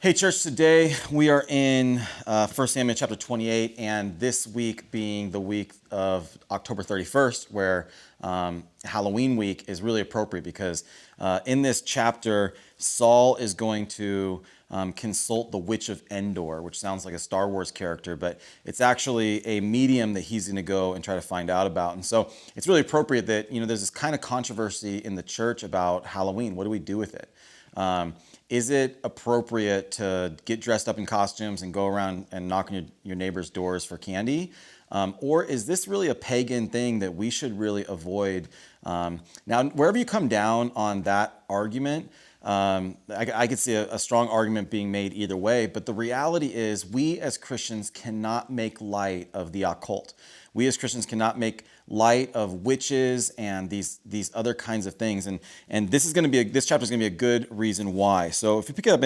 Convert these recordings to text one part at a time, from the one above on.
Hey church, today we are in 1 Samuel chapter 28, and this week being the week of October 31st, where Halloween week is really appropriate because in this chapter, Saul is going to consult the Witch of Endor, which sounds like a Star Wars character, but it's actually a medium that he's going to go and try to find out about. And so it's really appropriate that, there's this kind of controversy in the church about Halloween. What do we do with it? Is it appropriate to get dressed up in costumes and go around and knock on your neighbor's doors for candy? Or is this really a pagan thing that we should really avoid? Now, wherever you come down on that argument, I could see a strong argument being made either way, but the reality is we as Christians cannot make light of the occult. We as Christians cannot make light of witches and these other kinds of things. And this chapter is going to be a good reason why. So if you pick it up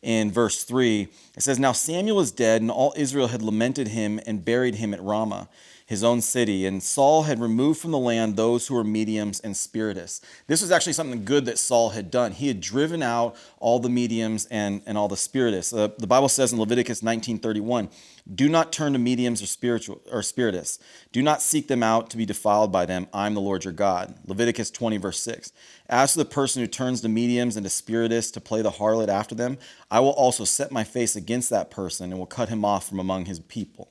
in verse 3, it says, "Now Samuel is dead, and all Israel had lamented him and buried him at Ramah, his own city. And Saul had removed from the land those who were mediums and spiritists." This was actually something good that Saul had done. He had driven out all the mediums and all the spiritists. The Bible says in Leviticus 19:31, "Do not turn to mediums or spiritists. Do not seek them out to be defiled by them. I'm the Lord your God." Leviticus 20, verse 6. "As for the person who turns to mediums and to spiritists to play the harlot after them, I will also set my face against that person and will cut him off from among his people."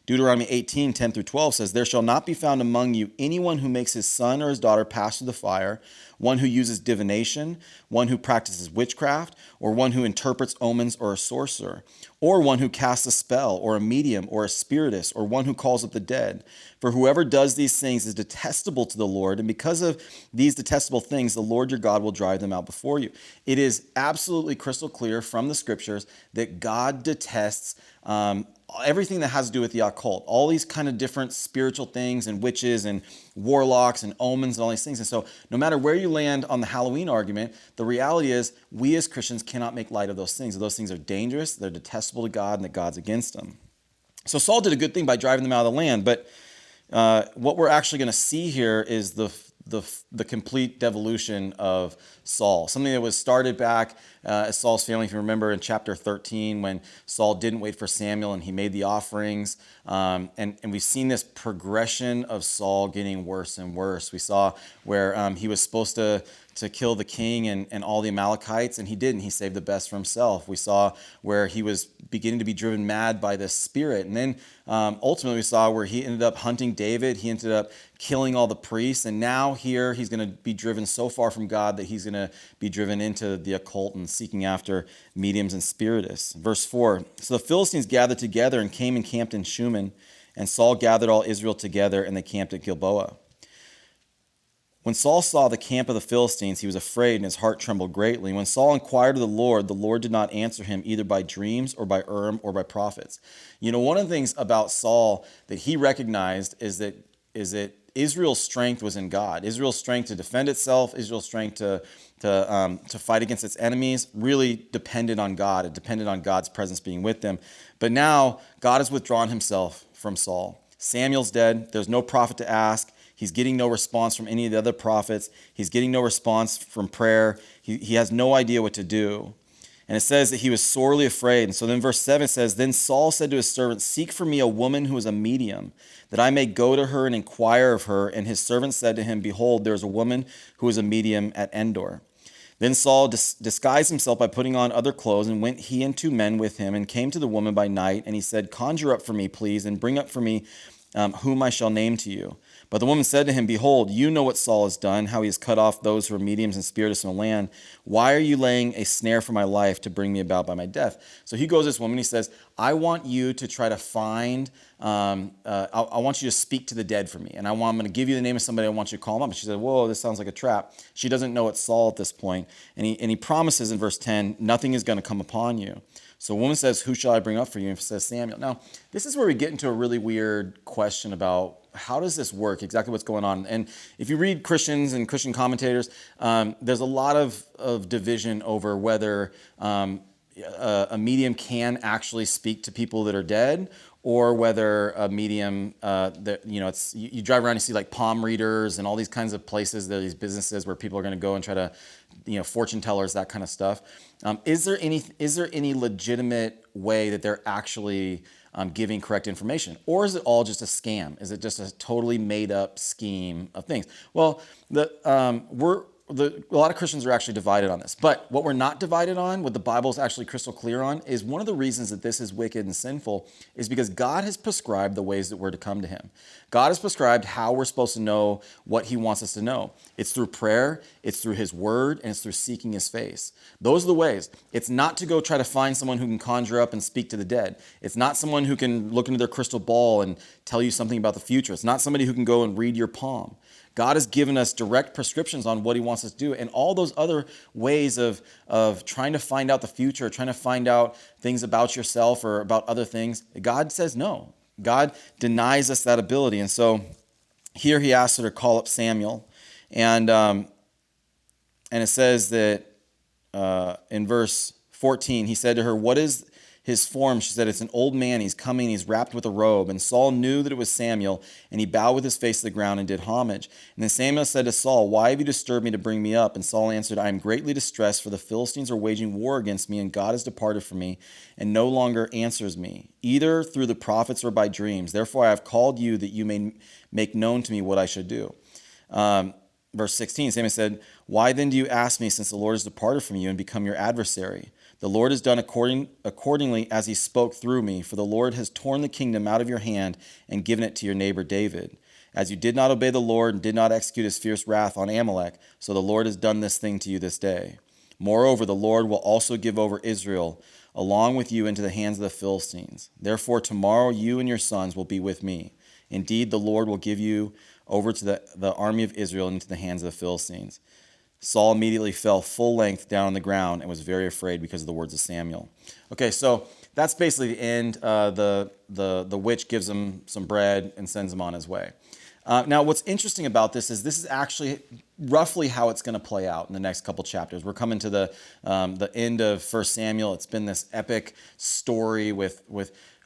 Deuteronomy 18:10-12 says, "There shall not be found among you anyone who makes his son or his daughter pass through the fire, one who uses divination, one who practices witchcraft, or one who interprets omens or a sorcerer, or one who casts a spell, or a medium, or a spiritist, or one who calls up the dead. For whoever does these things is detestable to the Lord, and because of these detestable things, the Lord your God will drive them out before you." It is absolutely crystal clear from the scriptures that God detests everything that has to do with the occult, all these kind of different spiritual things and witches and warlocks and omens and all these things. And so no matter where you land on the Halloween argument, the reality is we as Christians cannot make light of those things. Those things are dangerous, they're detestable to God, and that God's against them. So Saul did a good thing by driving them out of the land, but what we're actually going to see here is the complete devolution of Saul. Something that was started back as Saul's family, if you remember in chapter 13, when Saul didn't wait for Samuel and he made the offerings. And we've seen this progression of Saul getting worse and worse. We saw where he was supposed to kill the king and all the Amalekites, and he didn't. He saved the best for himself. We saw where he was beginning to be driven mad by this spirit. And then ultimately we saw where he ended up hunting David. He ended up killing all the priests. And now here he's going to be driven so far from God that he's going to be driven into the occult and seeking after mediums and spiritists. Verse 4, "So the Philistines gathered together and came and camped in Shunem, and Saul gathered all Israel together, and they camped at Gilboa. When Saul saw the camp of the Philistines, he was afraid, and his heart trembled greatly. When Saul inquired of the Lord did not answer him either by dreams or by Urim or by prophets." One of the things about Saul that he recognized is that Israel's strength was in God. Israel's strength to defend itself, Israel's strength to fight against its enemies really depended on God. It depended on God's presence being with them. But now God has withdrawn himself from Saul. Samuel's dead. There's no prophet to ask. He's getting no response from any of the other prophets. He's getting no response from prayer. He has no idea what to do. And it says that he was sorely afraid. And so then verse 7 says, "Then Saul said to his servant, 'Seek for me a woman who is a medium, that I may go to her and inquire of her.' And his servant said to him, 'Behold, there is a woman who is a medium at Endor.' Then Saul disguised himself by putting on other clothes, and went he and 2 men with him, and came to the woman by night. And he said, 'Conjure up for me, please, and bring up for me whom I shall name to you.' But the woman said to him, 'Behold, you know what Saul has done, how he has cut off those who are mediums and spiritists in the land. Why are you laying a snare for my life to bring me about by my death?' So he goes to this woman, he says, 'I want you to try to find, I want you to speak to the dead for me. And I'm going to give you the name of somebody, I want you to call him up.' And she said, 'Whoa, this sounds like a trap.' She doesn't know it's Saul at this point. And he promises in verse 10, 'Nothing is going to come upon you.' So the woman says, 'Who shall I bring up for you?' And says Samuel. Now, this is where we get into a really weird question about how does this work, exactly what's going on. And if you read Christians and Christian commentators, there's a lot of division over whether a medium can actually speak to people that are dead, or whether a medium, you drive around and see like palm readers and all these kinds of places, there are these businesses where people are going to go and try to fortune tellers, that kind of stuff. Is there any legitimate way that they're actually giving correct information, or is it all just a scam? Is it just a totally made up scheme of things? Well, a lot of Christians are actually divided on this. But what we're not divided on, what the Bible is actually crystal clear on, is one of the reasons that this is wicked and sinful is because God has prescribed the ways that we're to come to him. God has prescribed how we're supposed to know what he wants us to know. It's through prayer, it's through his word, and it's through seeking his face. Those are the ways. It's not to go try to find someone who can conjure up and speak to the dead. It's not someone who can look into their crystal ball and tell you something about the future. It's not somebody who can go and read your palm. God has given us direct prescriptions on what he wants us to do. And all those other ways of trying to find out the future, trying to find out things about yourself or about other things, God says no. God denies us that ability. And so here he asks her to call up Samuel. And it says that in verse 14, he said to her, "What is his form?" She said, "It's an old man. He's coming. He's wrapped with a robe." And Saul knew that it was Samuel, and he bowed with his face to the ground and did homage. And then Samuel said to Saul, "Why have you disturbed me to bring me up?" And Saul answered, "I am greatly distressed, for the Philistines are waging war against me, and God has departed from me and no longer answers me, either through the prophets or by dreams. Therefore I have called you that you may make known to me what I should do." Verse 16, Samuel said, "Why then do you ask me, since the Lord has departed from you and become your adversary? The Lord has done accordingly as he spoke through me, for the Lord has torn the kingdom out of your hand and given it to your neighbor David. As you did not obey the Lord and did not execute his fierce wrath on Amalek, so the Lord has done this thing to you this day. Moreover, the Lord will also give over Israel along with you into the hands of the Philistines. Therefore, tomorrow you and your sons will be with me. Indeed, the Lord will give you over to the army of Israel into the hands of the Philistines." Saul immediately fell full length down on the ground and was very afraid because of the words of Samuel. Okay, so that's basically the end. The witch gives him some bread and sends him on his way. Now, what's interesting about this is actually roughly how it's going to play out in the next couple chapters. We're coming to the end of 1 Samuel. It's been this epic story with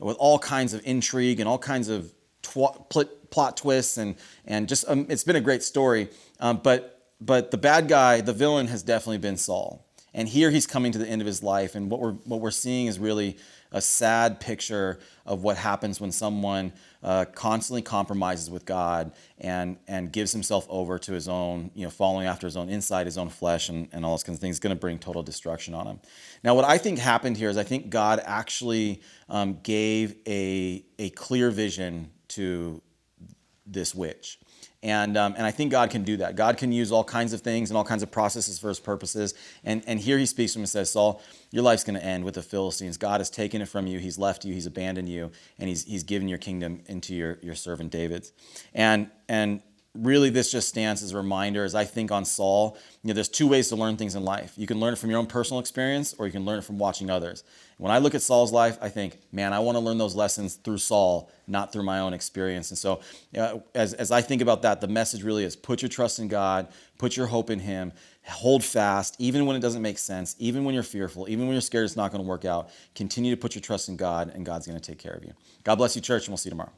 all kinds of intrigue and all kinds of plot twists and just it's been a great story. But the bad guy, the villain, has definitely been Saul. And here he's coming to the end of his life, and what we're seeing is really a sad picture of what happens when someone constantly compromises with God and gives himself over to his own, following after his own insight, his own flesh, and all those kinds of things. It's going to bring total destruction on him. Now, what I think happened here is I think God actually gave a clear vision to this witch. And I think God can do that. God can use all kinds of things and all kinds of processes for his purposes. And here he speaks to him and says, "Saul, your life's going to end with the Philistines. God has taken it from you. He's left you. He's abandoned you. And he's given your kingdom into your servant David's." And really this just stands as a reminder as I think on Saul. There's two ways to learn things in life. You can learn it from your own personal experience, or you can learn it from watching others. When I look at Saul's life, I think, man, I want to learn those lessons through Saul, not through my own experience. And so as I think about that, the message really is put your trust in God, put your hope in him, hold fast, even when it doesn't make sense, even when you're fearful, even when you're scared it's not going to work out. Continue to put your trust in God, and God's going to take care of you. God bless you, church, and we'll see you tomorrow.